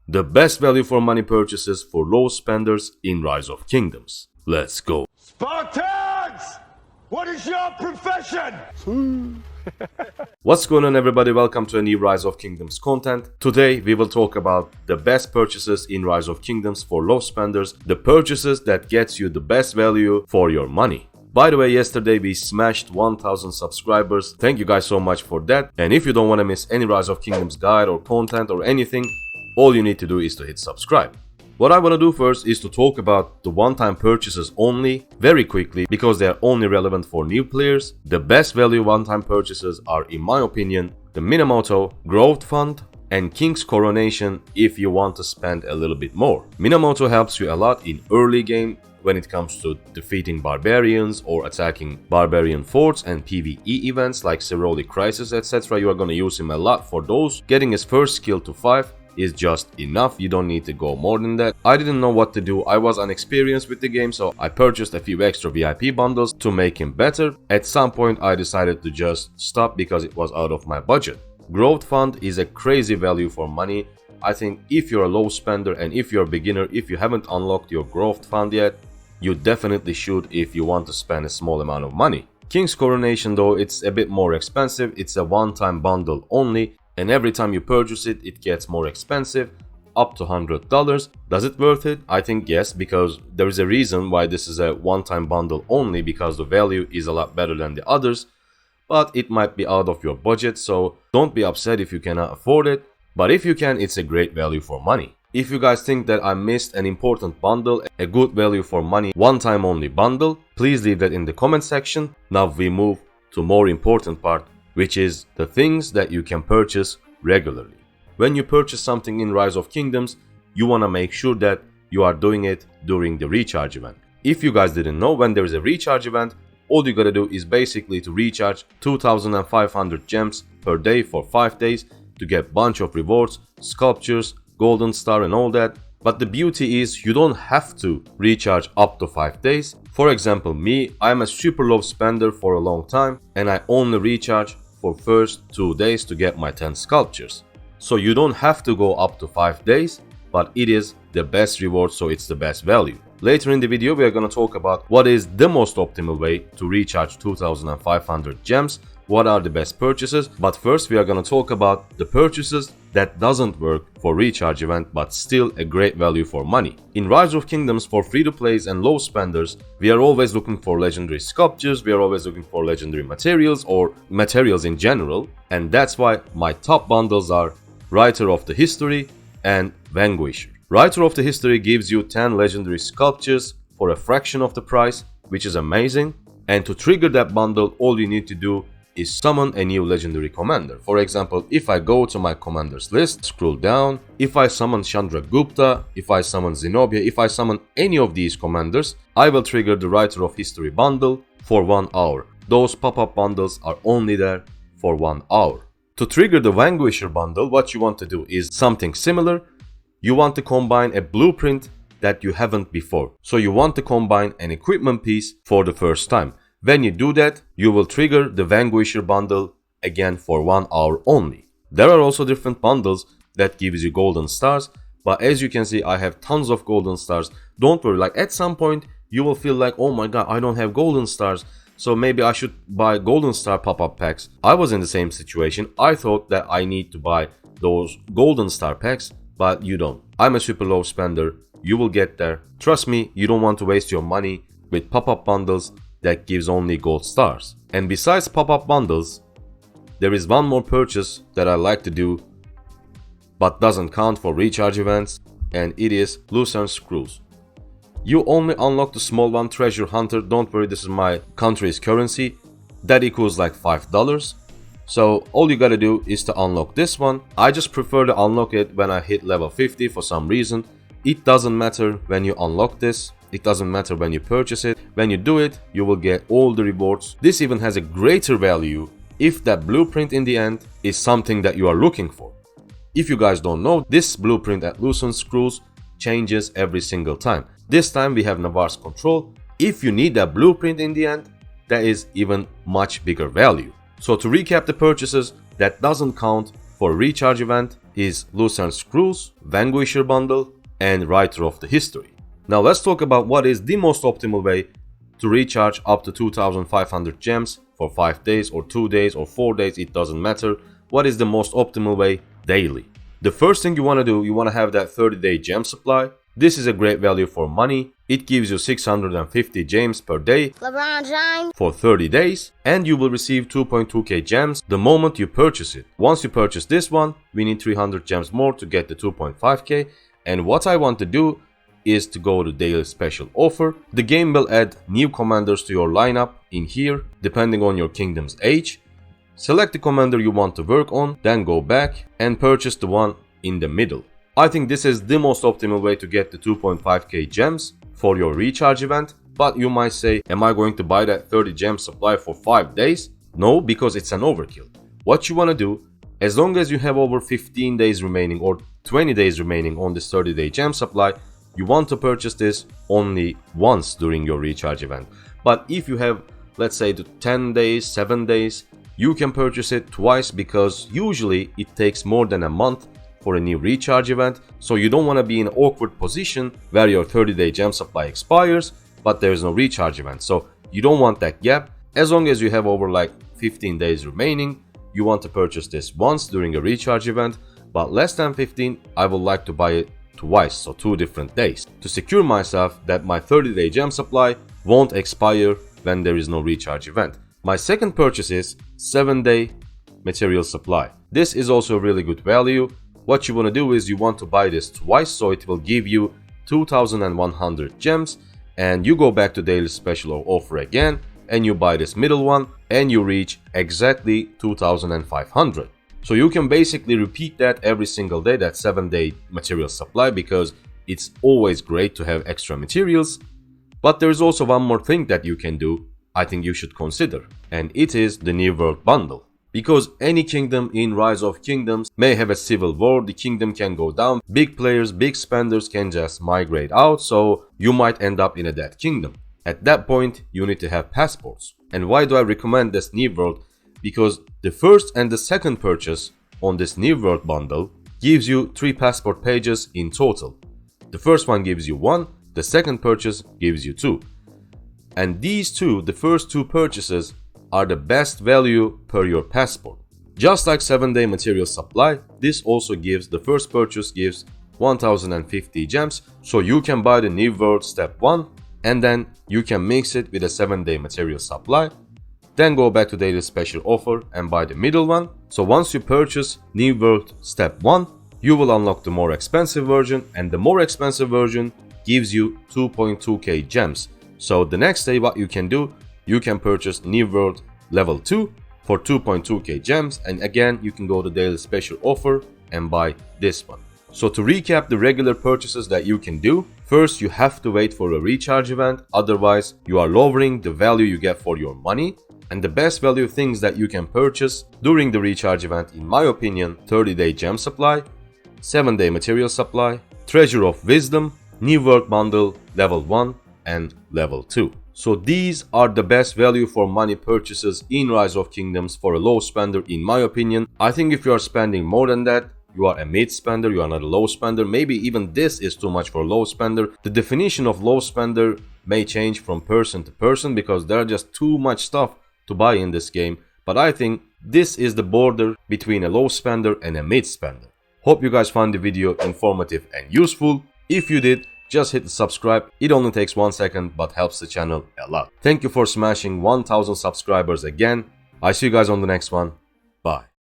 The best value for money purchases for low spenders in Rise of Kingdoms. Let's go. Spartans! What is your profession? What's going on, everybody? Welcome to a new Rise of Kingdoms content. Today we will talk about the best purchases in Rise of Kingdoms for low spenders, the purchases that gets you the best value for your money. By the way, yesterday we smashed 1000 subscribers. Thank you guys so much for that. And if you don't want to miss any Rise of Kingdoms guide or content or anything, all you need to do is to hit subscribe. What I want to do first is to talk about the one-time purchases only very quickly because they are only relevant for new players. The best value one-time purchases are, in my opinion, the Minamoto, Growth Fund, and King's Coronation if you want to spend a little bit more. Minamoto helps you a lot in early game when it comes to defeating barbarians or attacking barbarian forts and PvE events like Ceroli Crisis, etc. You are going to use him a lot for those. Getting his first skill to 5 is just enough. You don't need to go more than that. I didn't know what to do. I was inexperienced with the game, so I purchased a few extra VIP bundles to make him better. At some point I decided to just stop because it was out of my budget. Growth Fund is a crazy value for money. I think if you're a low spender and if you're a beginner, if you haven't unlocked your Growth Fund yet, you definitely should if you want to spend a small amount of money. King's Coronation though, it's a bit more expensive. It's a one-time bundle only, and every time you purchase it, it gets more expensive, up to $100. Does it worth it? I think yes, because there is a reason why this is a one-time bundle only, because the value is a lot better than the others, but it might be out of your budget, so don't be upset if you cannot afford it, but if you can, it's a great value for money. If you guys think that I missed an important bundle, a good value for money, one-time only bundle, please leave that in the comment section. Now we move to more important part, which is the things that you can purchase regularly. When you purchase something in Rise of Kingdoms, you want to make sure that you are doing it during the recharge event. If you guys didn't know, when there is a recharge event, all you gotta do is basically to recharge 2500 gems per day for 5 days to get bunch of rewards, sculptures, golden star and all that. But the beauty is you don't have to recharge up to 5 days. For example, me, I'm a super low spender for a long time and I only recharge for first 2 days to get my 10 sculptures. So you don't have to go up to 5 days, but it is the best reward, so it's the best value. Later in the video we are going to talk about what is the most optimal way to recharge 2500 gems, what are the best purchases, but first we are going to talk about the purchases that doesn't work for recharge event but still a great value for money. In Rise of Kingdoms, for free-to-plays and low spenders, we are always looking for legendary sculptures, we are always looking for legendary materials or materials in general, and that's why my top bundles are Writer of the History and Vanquisher. Writer of the History gives you 10 legendary sculptures for a fraction of the price, which is amazing, and to trigger that bundle all you need to do is summon a new legendary commander. For example, if I go to my commanders list, scroll down, if I summon Chandragupta, if I summon Zenobia, if I summon any of these commanders, I will trigger the Writer of History bundle for 1 hour. Those pop-up bundles are only there for 1 hour. To trigger the Vanquisher bundle, what you want to do is something similar. You want to combine a blueprint that you haven't before. So you want to combine an equipment piece for the first time. When you do that, you will trigger the Vanquisher bundle again for 1 hour only. There are also different bundles that gives you golden stars, but as you can see, I have tons of golden stars. Don't worry, like at some point you will feel like, oh my god, I don't have golden stars, so maybe I should buy golden star pop-up packs. I was in the same situation. I thought that I need to buy those golden star packs, but you don't. I'm a super low spender. You will get there. Trust me, you don't want to waste your money with pop-up bundles that gives only gold stars. And besides pop-up bundles, there is one more purchase that I like to do but doesn't count for recharge events, and it is lucerne screws. You only unlock the small one, treasure hunter. Don't worry, this is my country's currency. That equals like $5. So all you gotta do is to unlock this one. I just prefer to unlock it when I hit level 50 for some reason. It doesn't matter when you unlock this. It doesn't matter when you purchase it. When you do it, you will get all the rewards. This even has a greater value if that blueprint in the end is something that you are looking for. If you guys don't know, this blueprint at lucerne screws changes every single time. This time we have Navarre's control. If you need that blueprint in the end, that is even much bigger value. So to recap the purchases that doesn't count for recharge event is lucerne screws, vanquisher bundle, and writer of the history. Now let's talk about what is the most optimal way to recharge up to 2500 gems for 5 days or 2 days or 4 days, it doesn't matter. What is the most optimal way daily? The first thing you want to do, you want to have that 30-day gem supply. This is a great value for money. It gives you 650 gems per day for 30 days, and you will receive 2.2k gems the moment you purchase it. Once you purchase this one, we need 300 gems more to get the 2.5k, and what I want to do is to go to daily special offer. The game will add new commanders to your lineup in here depending on your kingdom's age. Select the commander you want to work on, then go back and purchase the one in the middle. I think this is the most optimal way to get the 2.5k gems for your recharge event, but you might say, am I going to buy that 30 gem supply for 5 days? No, because it's an overkill. What you want to do, as long as you have over 15 days remaining or 20 days remaining on this 30-day gem supply, you want to purchase this only once during your recharge event. But if you have, let's say, 10 days, 7 days, you can purchase it twice, because usually it takes more than a month for a new recharge event. So you don't want to be in an awkward position where your 30-day gem supply expires, but there is no recharge event. So you don't want that gap. As long as you have over like 15 days remaining, you want to purchase this once during a recharge event, but less than 15, I would like to buy it twice, so 2 different days, to secure myself that my 30-day gem supply won't expire when there is no recharge event. My second purchase is 7-day material supply. This is also a really good value. What you want to do is you want to buy this twice, so it will give you 2100 gems, and you go back to daily special offer again and you buy this middle one and you reach exactly 2500. So you can basically repeat that every single day, that 7-day material supply, because it's always great to have extra materials. But there's also one more thing that you can do, I think you should consider, and it is the New World bundle. Because any kingdom in Rise of Kingdoms may have a civil war, the kingdom can go down, big players, big spenders can just migrate out, so you might end up in a dead kingdom. At that point, you need to have passports. And why do I recommend this New World? Because the first and the second purchase on this New World bundle gives you 3 passport pages in total. The first one gives you 1, the second purchase gives you 2. And these two, the first 2 purchases, are the best value per your passport. Just like 7-day material supply, this also gives, the first purchase gives 1050 gems, so you can buy the New World step 1 and then you can mix it with a 7-day material supply. Then go back to daily special offer and buy the middle one. So once you purchase New World Step 1, you will unlock the more expensive version, and the more expensive version gives you 2.2k gems. So the next day what you can do, you can purchase New World Level 2 for 2.2k gems, and again you can go to daily special offer and buy this one. So to recap the regular purchases that you can do, first you have to wait for a recharge event, otherwise you are lowering the value you get for your money. And the best value things that you can purchase during the recharge event, in my opinion, 30-day gem supply, 7-day material supply, treasure of wisdom, New World bundle level 1 and level 2. So these are the best value for money purchases in Rise of Kingdoms for a low spender, in my opinion. I think if you are spending more than that, you are a mid spender, you are not a low spender. Maybe even this is too much for a low spender. The definition of low spender may change from person to person because there are just too much stuff to buy in this game, but I think this is the border between a low spender and a mid spender. Hope you guys found the video informative and useful. If you did, just hit the subscribe. It only takes 1 second but helps the channel a lot. Thank you for smashing 1000 subscribers again. I see you guys on the next one. Bye.